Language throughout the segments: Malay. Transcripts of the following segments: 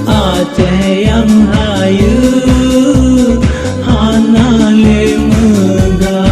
Aceh yang hayu hana le megah.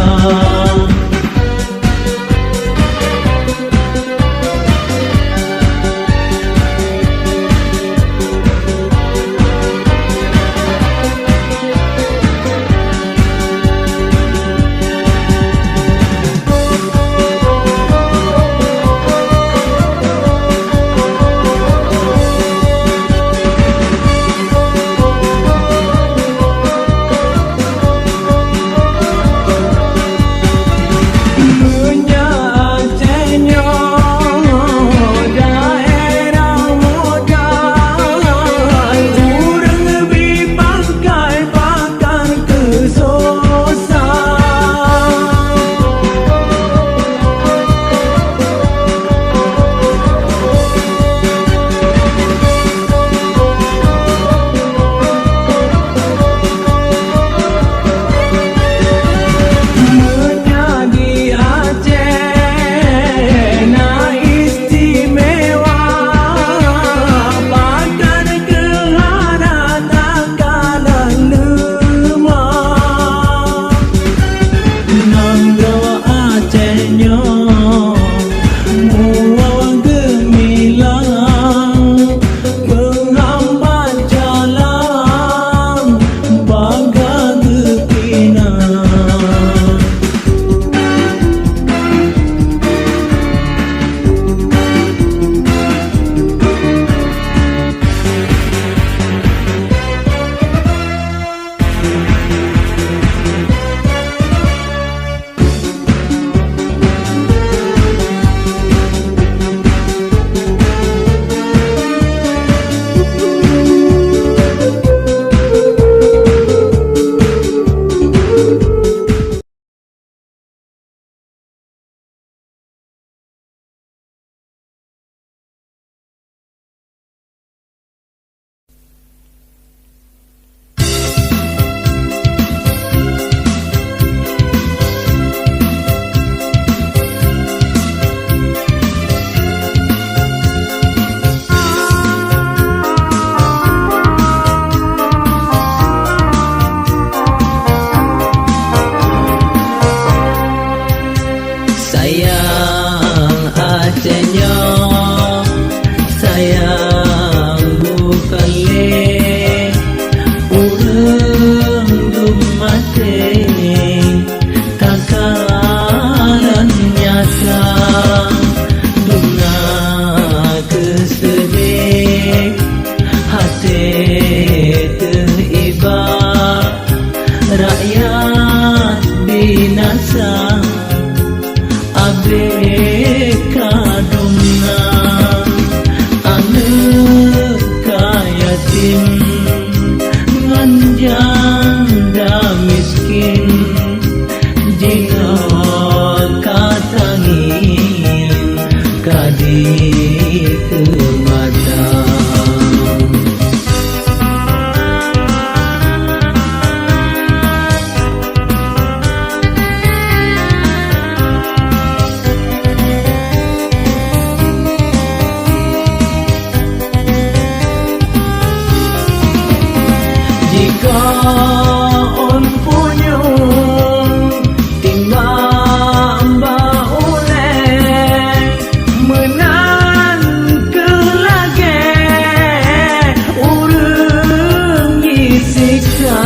Sayang Acehnya, sayang bukan le urang dumate kakalan nyata duna kesedih hati teriba rakyat binasa abeka dona aneka yatim janda miskin jika katangin kadi kemata. On punyo timbang baule menan ke lage urang disiksa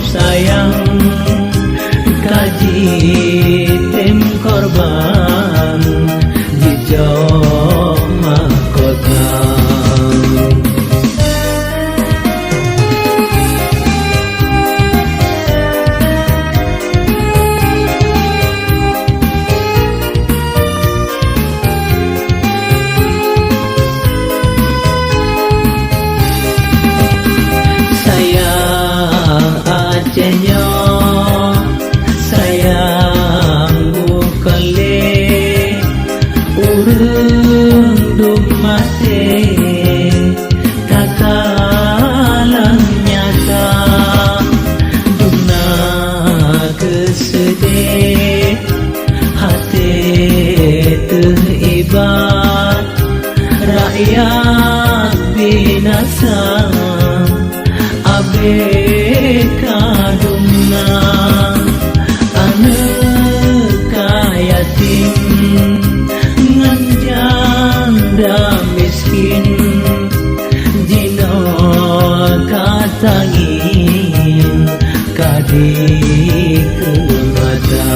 sayang kaji tim korban di joma rakyat binasa abeka dumna aneka yatim ngan janda miskin dina katangin kadi kemata.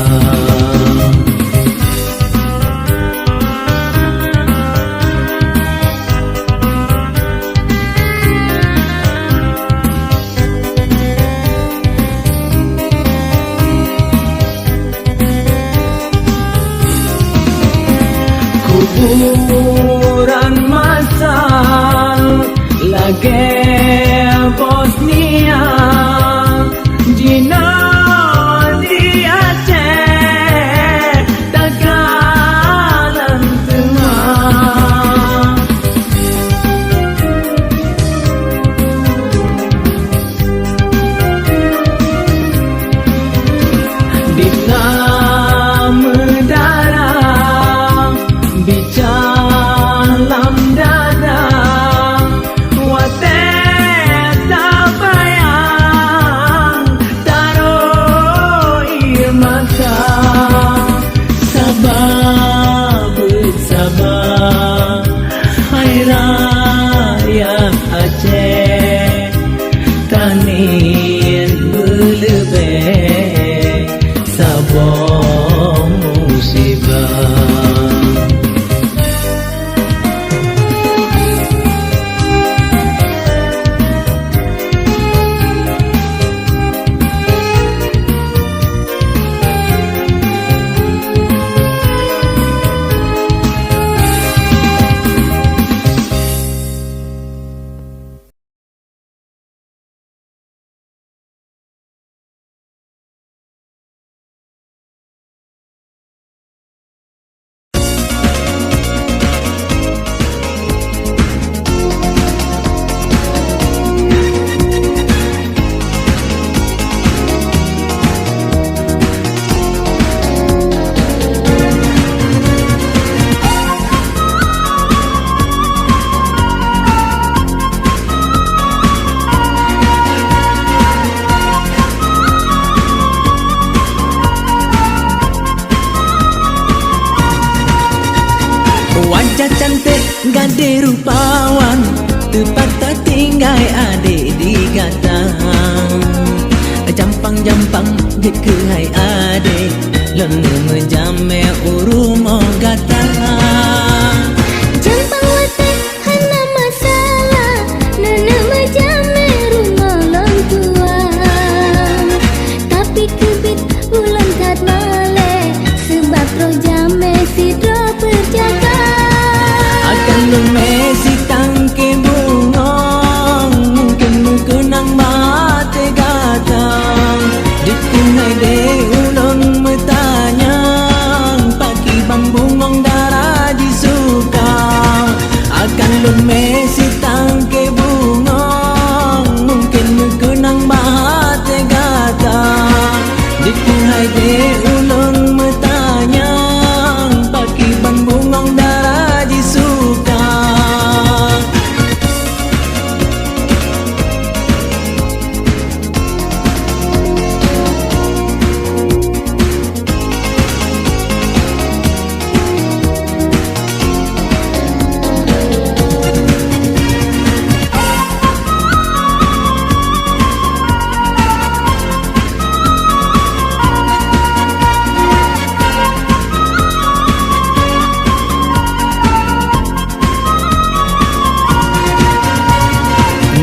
Kuburan masal lagi Bosnia Jina di Aceh Tagalan Tengah di dalam dada watet tak bayang taruh air mata sabar bersabar hai rakyat Aceh tanin berlebih sabar musibah. Wajah cantik gade rupawan tepat tertinggai adik di gatang jampang-jampang jeke hai adik lene menjame urumo gatang jampang watek hana masalah nene menjame rumah long tua tapi kebit ulang kat male sebab roh jame sidro berjaga akan lumesi tangke bungong mungkin kenang mate gatang dikunai de ulong metanya pagi bang bungong darah disuka akan lumesi tangke bungong mungkin kenang mate gatang dikunai de ulong metanya pagi bang bungong darah disuka.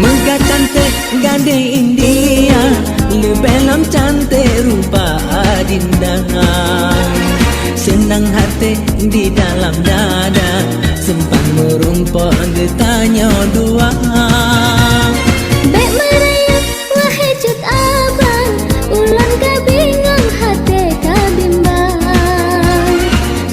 Muka cantik gade India lebelom cantik rupa adinda senang hati di dalam dada sempat merumpok getanya dua baik merayap wahai cut abang ulang kabingung hati kabimbang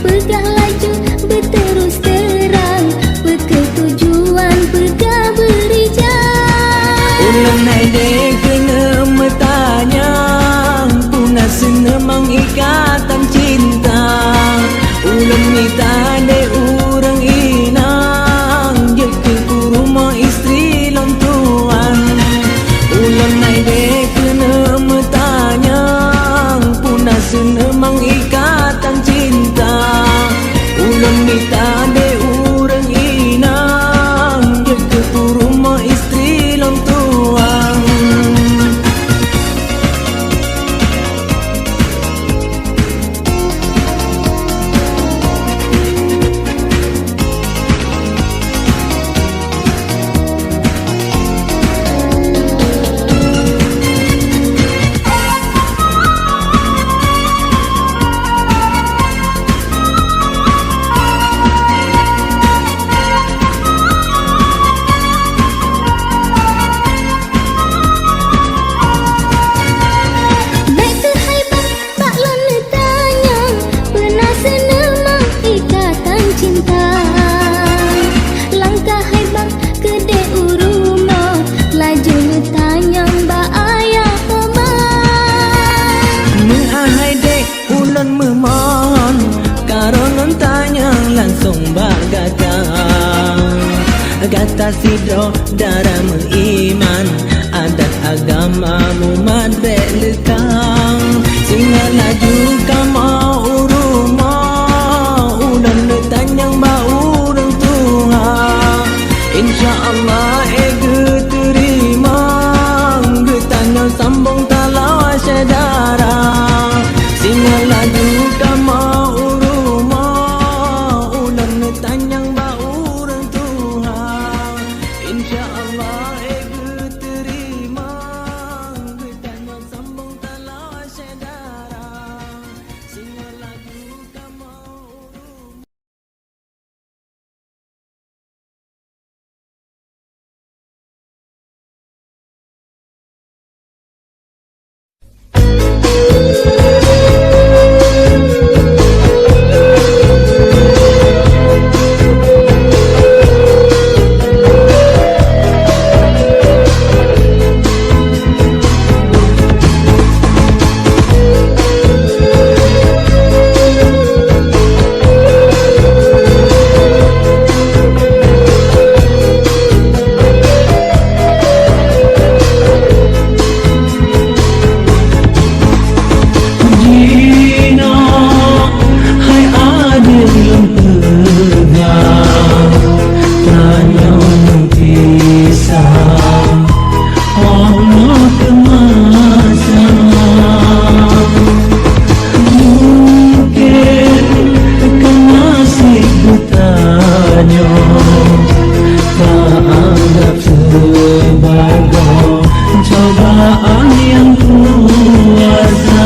pegah laju berterus terang berketujuan pegah berijang ulang naik dek kena metanya bunga senemang ikatan cinta ulang ni tak ada gata Gata sidro daramu iman Adat agamamu madbe lekang Singa laju kama uruma Udan letanyang bau urang Tuha InsyaAllah ege terima Getanya sambung talawa syedara Singa laju kama uruma Udan letanyang bau urang Tuha InsyaAllah ege terima Getanya sambung talawa syedara Singa laju kama uruma cobaan yang kuasa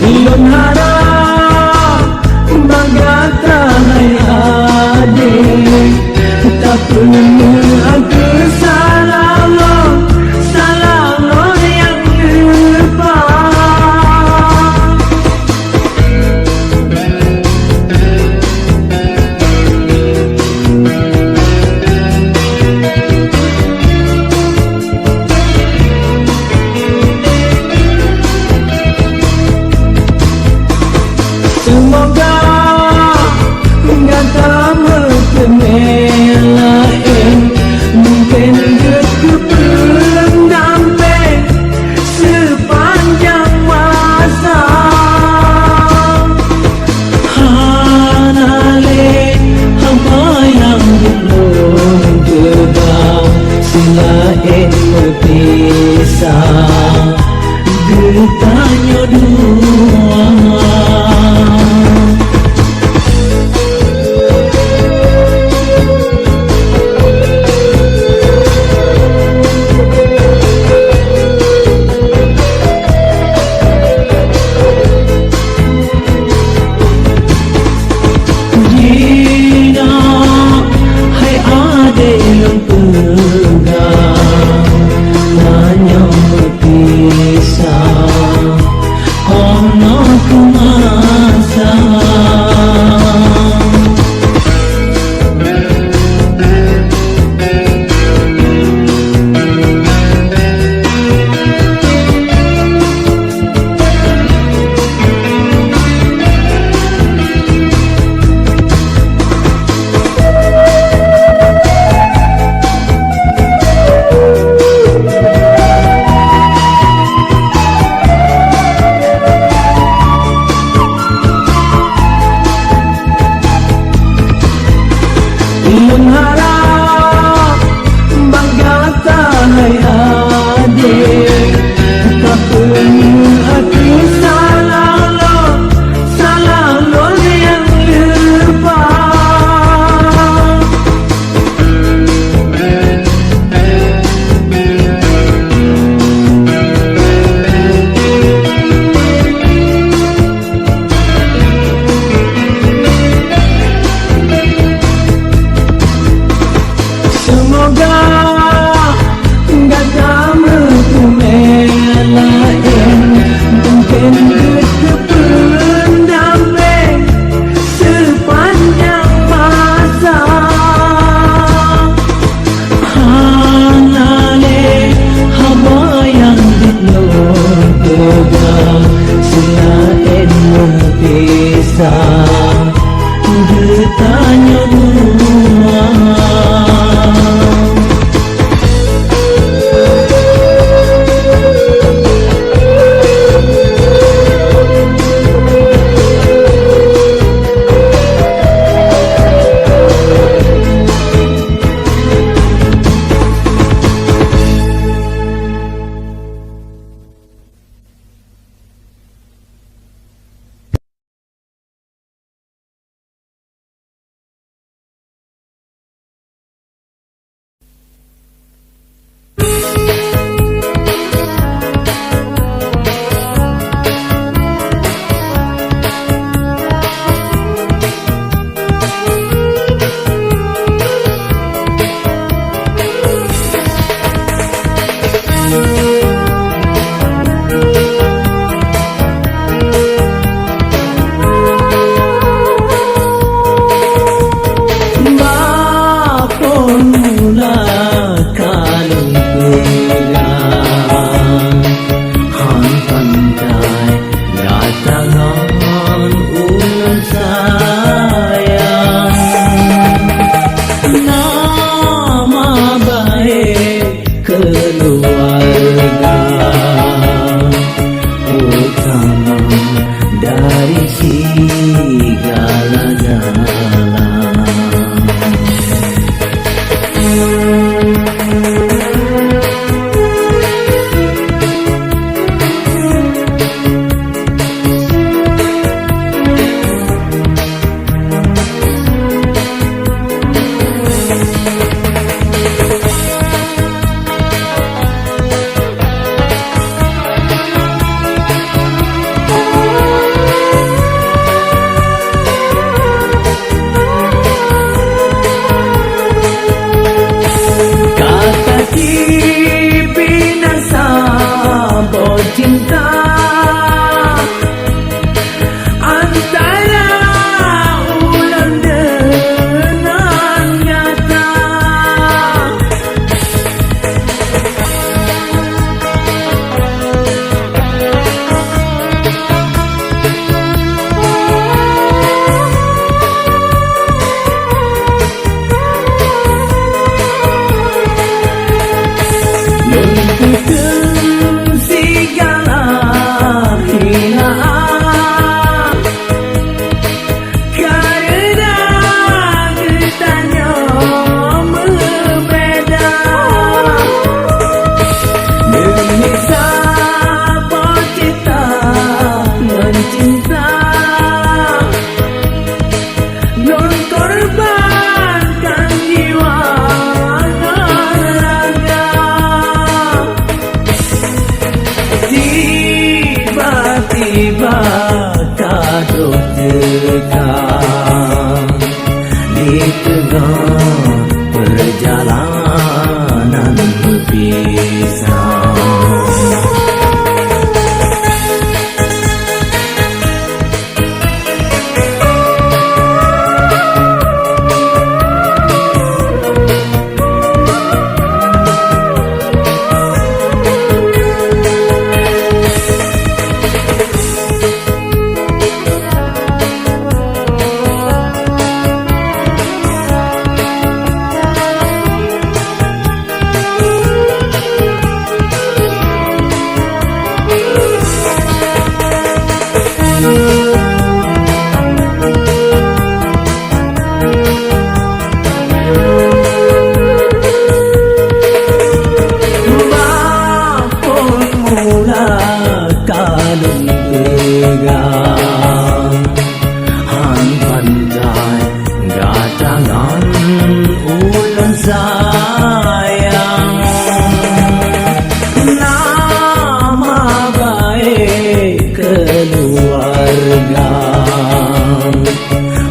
Ilon harap bagata hai adik tak perlu aku salah lo yang lepas Semoga di tengah perjalanan berpisah.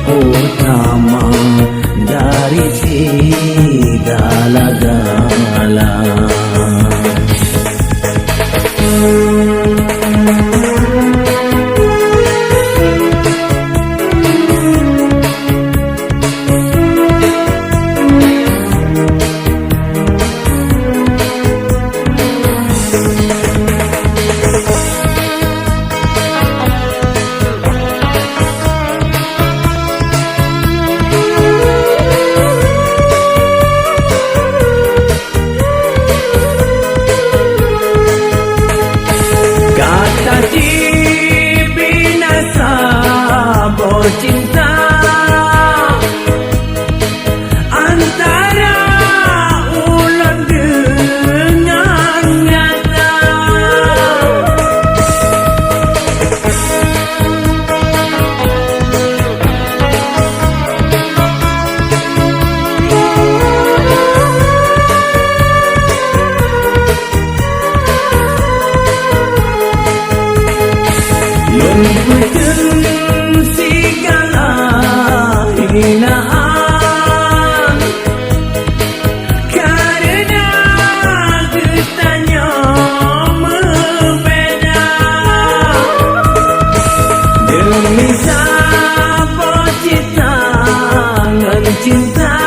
Utama dari segala-gala. Cinta antara ulang dengan nyata. Hinaan karena getahnya membeda. Demi sahabat cinta dengan cinta,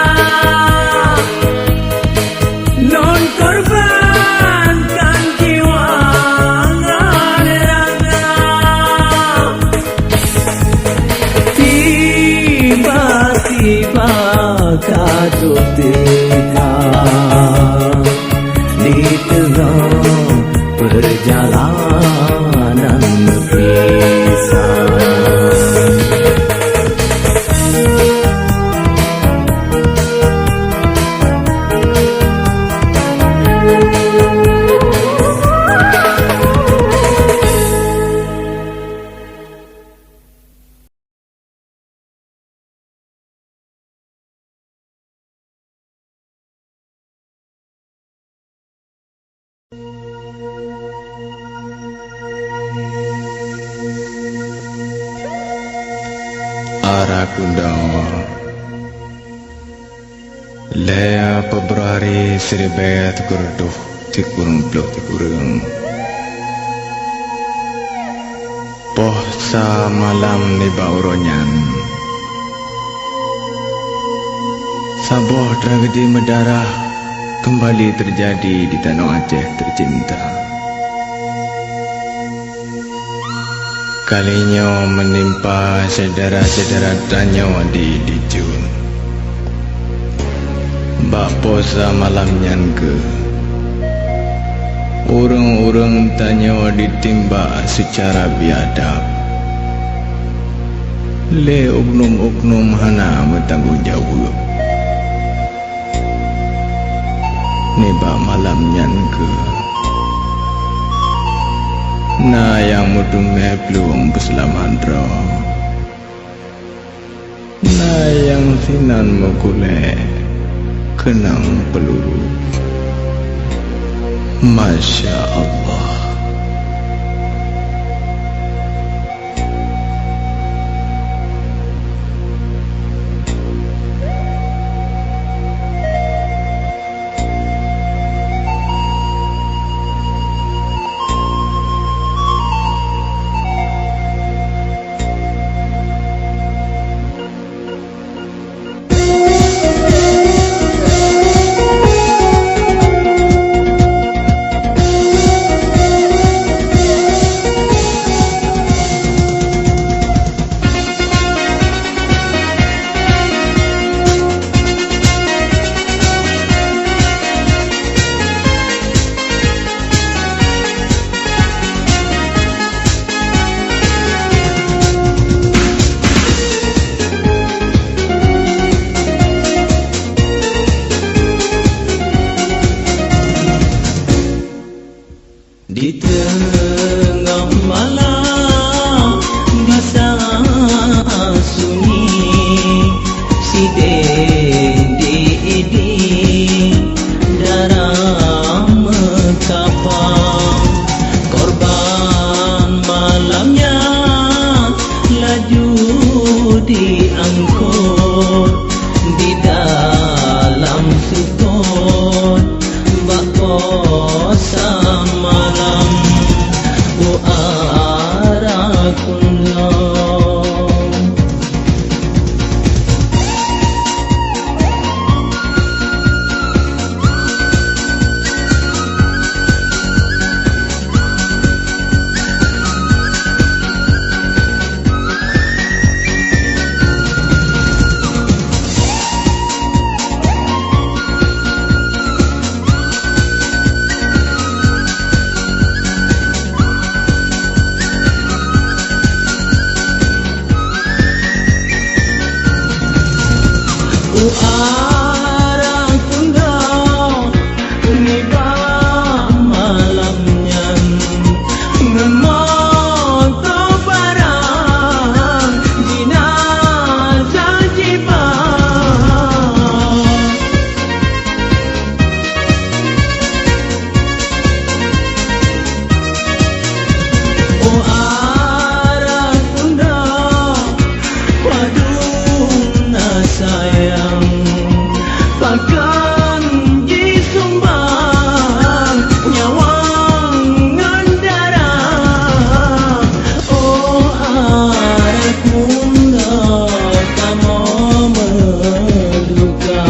non korbankan jiwa dan raga. Tiba-tiba kau dekat di tengah perjalanan berpisah. Arakundo Lea Februari 1930 Pohsa malam ni bauronyan Sabuh tragedi mendarah kembali terjadi di tanah Aceh tercinta. Kalinya menimpa saudara-saudara Tanyo di Dijun. Bak posa malamnya ke urang-urang Tanyo ditimbak secara biadab. Le oknum-oknum hana bertanggungjawab. Nibak malamnya ke na yang mudume belum keselamatan roh. Na yang sinan mukule kenang peluru. Masya Allah. di darah mengkapau. Korban malamnya laju diangkut di dalam sukut bak puasa malam. Arah kundang niba malamnya memoto barang jenazah jiwa. Oh arah kundang paduna sayang bahkan disumbang nyawang darah. Oh arah kunda kamu menduga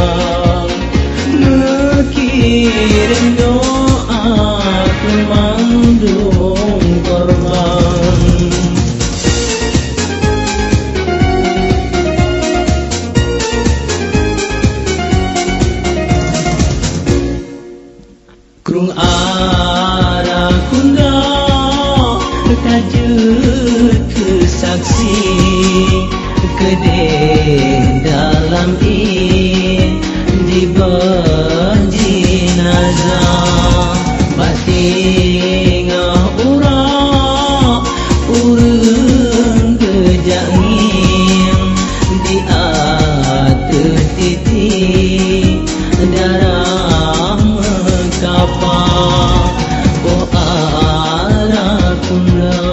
mengirim doa mengandung korban. Krung arah kunda tajud kesaksi kede dalam di jenazah batingah urang kejangin di atas titik darah kapal. Oh arah kundang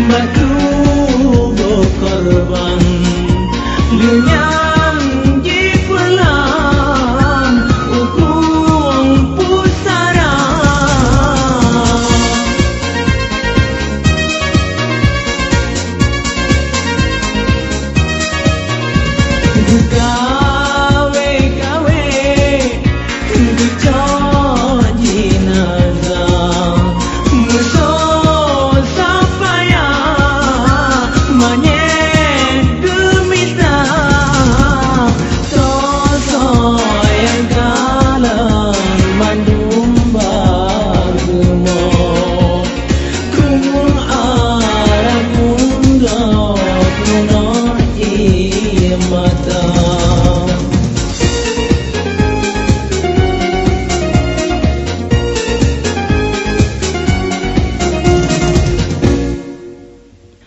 batu korban lunyang di pulang ukung pusara. Gawe dicor jenazah musuh sapaya manyet gemita sosok yang galang mandum bagemo kumul arah kunda kuno mata.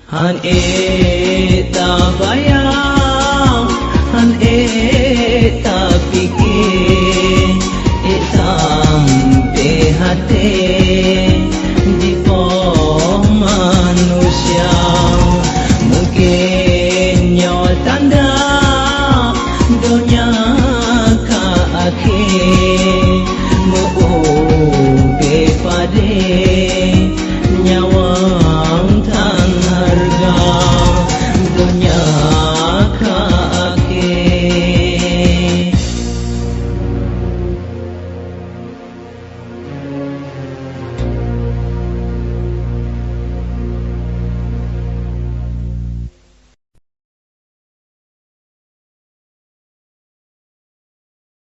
Han eta bayang, han eta pikir, sampai hati di pom manusia. Mungkin nyawa tanda dunia ka akhir, mau be pade